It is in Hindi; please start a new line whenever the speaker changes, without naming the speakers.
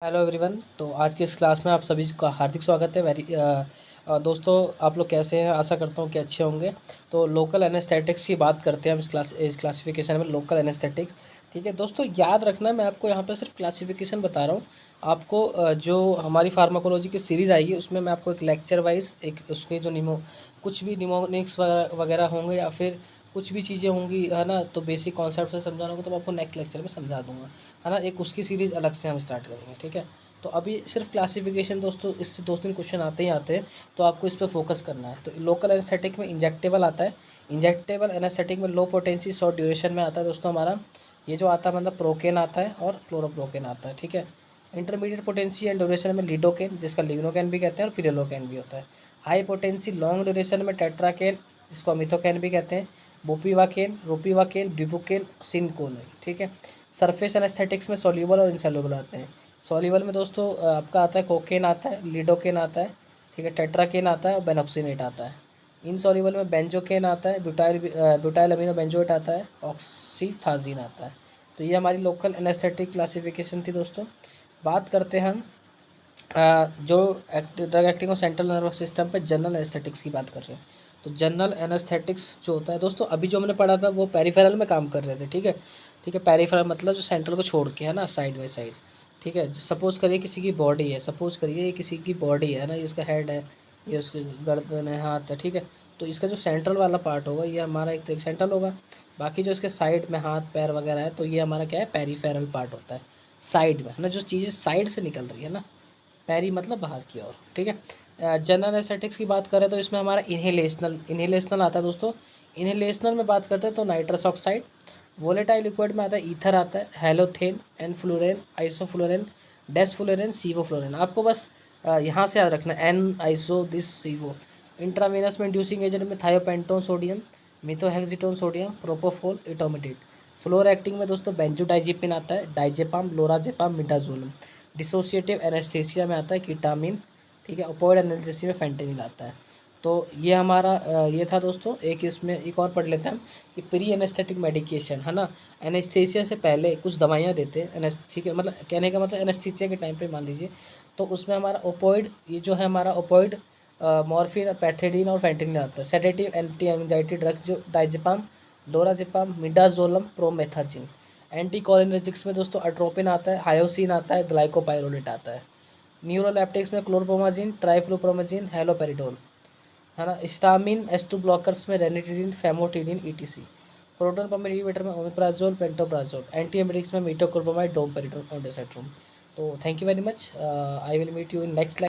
Hello everyone. तो आज की इस क्लास में आप सभी का हार्दिक स्वागत है। दोस्तों, आप लोग कैसे हैं? आशा करता हूँ कि अच्छे होंगे। तो लोकल एनेस्थेटिक्स की बात करते हैं हम इस क्लासिफिकेशन में, लोकल एनेस्थेटिक्स। ठीक है दोस्तों, याद रखना मैं आपको यहाँ पे सिर्फ क्लासिफिकेशन बता रहा हूँ। आपको जो हमारी फार्माकोलॉजी की सीरीज़ आएगी उसमें मैं आपको एक लेक्चर वाइज एक उसके जो कुछ भी निमोनिक्स वगैरह होंगे या फिर कुछ भी चीज़ें होंगी, है ना, तो बेसिक कॉन्सेप्ट से समझाना होगा तो मैं आपको नेक्स्ट लेक्चर में समझा दूँगा, है ना। एक उसकी सीरीज़ अलग से हम स्टार्ट करेंगे, ठीक है। तो अभी सिर्फ क्लासिफिकेशन दोस्तों, इससे 2-3 क्वेश्चन आते ही आते हैं, तो आपको इस पे फोकस करना है। तो लोकल एनेस्थेटिक में इंजेक्टेबल आता है। इंजेक्टेबल एनेस्थेटिक में लो पोटेंसी शॉर्ट ड्यूरेशन में आता है दोस्तों हमारा। ये जो आता है मतलब प्रोकेन आता है और क्लोरोप्रोकेन आता है, ठीक है। इंटरमीडिएट पोटेंसी एंड ड्यूरेशन में लिडोकेन, जिसका लिग्नोकेन भी कहते हैं, और पिरेलोकेन भी होता है। हाई पोटेंसी लॉन्ग ड्यूरेशन में टेट्राकेन, जिसको अमिथोकेन भी कहते हैं, बुपीवाकेन, रोपीवाकेन, ड्यूबुकेन, सिनकोन, ठीक है। सरफेस एनेस्थेटिक्स में सोल्यूबल और इनसोल्यूबल आते हैं। सॉल्युबल में दोस्तों आपका आता है कोकेन आता है, लिडोकेन आता है, ठीक है, टेट्राकेन आता है और बेनॉक्सिनेट आता है। इनसॉल्युबल में बेंजोकेन आता है, ब्यूटाइल अमीनो बेंजोएट आता है, ऑक्सीथाजीन आता है। तो ये हमारी लोकल एनेस्थेटिक क्लासिफिकेशन थी दोस्तों। बात करते हैं हम जो ड्रग एक्टिंग और सेंट्रल नर्वस सिस्टम पे जनरल एनेस्थेटिक्स की बात कर रहे हैं। तो जनरल एनेस्थेटिक्स जो होता है दोस्तों, अभी जो हमने पढ़ा था वो पेरिफेरल में काम कर रहे थे, ठीक है। ठीक है, पेरिफेरल मतलब जो सेंट्रल को छोड़ के, है ना, साइड बाई साइड, ठीक है। सपोज़ करिए किसी की बॉडी है, सपोज़ करिए ये किसी की बॉडी है ना, ये इसका हेड है, ये उसकी गर्दन है, हाथ है, ठीक है। तो इसका जो सेंट्रल वाला पार्ट होगा ये हमारा एक सेंट्रल होगा। बाकी जो इसके साइड में हाथ पैर वगैरह है तो ये हमारा क्या है, पेरिफेरल पार्ट होता है, साइड में, है ना, जो चीज़ें साइड से निकल रही है ना। पैरी मतलब बाहर की ओर, ठीक है। जनरल एनेस्थेटिक्स की बात करें तो इसमें हमारा इन्हेलेशनल आता है दोस्तों। इन्हेलेशनल में बात करते हैं तो नाइट्रस ऑक्साइड। वोलेटाइल लिक्विड में आता है ईथर आता है, हेलोथेन, एनफ्लोरेन, आइसोफ्लोरेन, डेसफ्लोरेन, सीवोफ्लोरेन। आपको बस यहाँ से याद रखना एन आइसो दिस सीवो। इंट्रावेनस में इंड्यूसिंग एजेंट में thiopentone sodium, methohexitone sodium, propofol, etomidate. Slower acting में दोस्तों बेंजोडाइजेपिन आता है, diazepam, lorazepam, midazolam. Dissociative anaesthesia में आता है कीटामिन, ठीक है। ओपोइड एनालिसिस में फेंटेनिल आता है। तो ये हमारा ये था दोस्तों। एक इसमें एक और पढ़ लेते हैं हम कि प्री एनेस्थेटिक मेडिकेशन, है ना, एनेस्थेसिया से पहले कुछ दवाइयाँ देते हैं, ठीक है, मतलब कहने का मतलब एनेस्थेसिया के टाइम पे मान लीजिए, तो उसमें हमारा ओपोइड, ये जो है हमारा ओपोइड, मॉर्फिन, पैथेडिन और फेंटेनिल आता है। सेडेटिव एंटी एंजाइटी ड्रग्स जो diazepam, lorazepam, midazolam, promethazine. Anti cholinergics में दोस्तों अट्रोपिन आता है, हायोसिन आता है, ग्लाइकोपाइरोलेट आता है। न्यूरोलेप्टिक्स में क्लोरप्रोमाजिन, ट्राइफ्लोप्रोमाजिन, हेलोपेरिडोल, है ना। स्टामिन S2 ब्लॉकर्स में ranitidine, famotidine, ETC. Proton pump inhibitor में ओमेप्राजोल, पेंटोप्राजोल। एंटी एमिटिक्स में मीटोक्लोप्रामाइड, डोमपेरिडोन, ओंडासाइट्रोन। तो thank you very much. I will meet you in next